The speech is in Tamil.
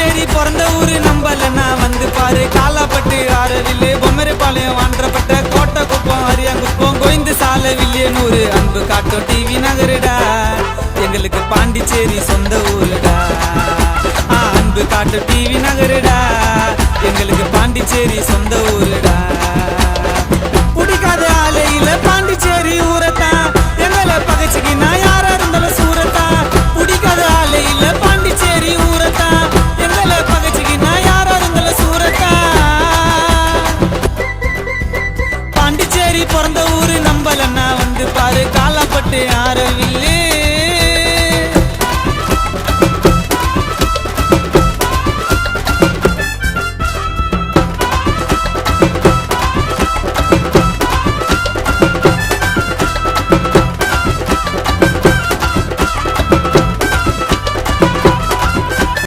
பாண்டிச்சேரி பிறந்த ஊரு நம்பலன்னா வந்து பாரு. காலாப்பட்டு ஆரவில்லு பொம்மரைப்பாளையம் வான்றப்பட்ட கோட்டை குப்பம் அரியாங்குப்பம் கோயந்து சாலை வில்லியனூர். அன்பு காட்டும் டிவி நகருடா எங்களுக்கு பாண்டிச்சேரி சொந்த ஊருடா. அன்பு காட்டும் டிவி நகருடா எங்களுக்கு பாண்டிச்சேரி சொந்த ஊருடா.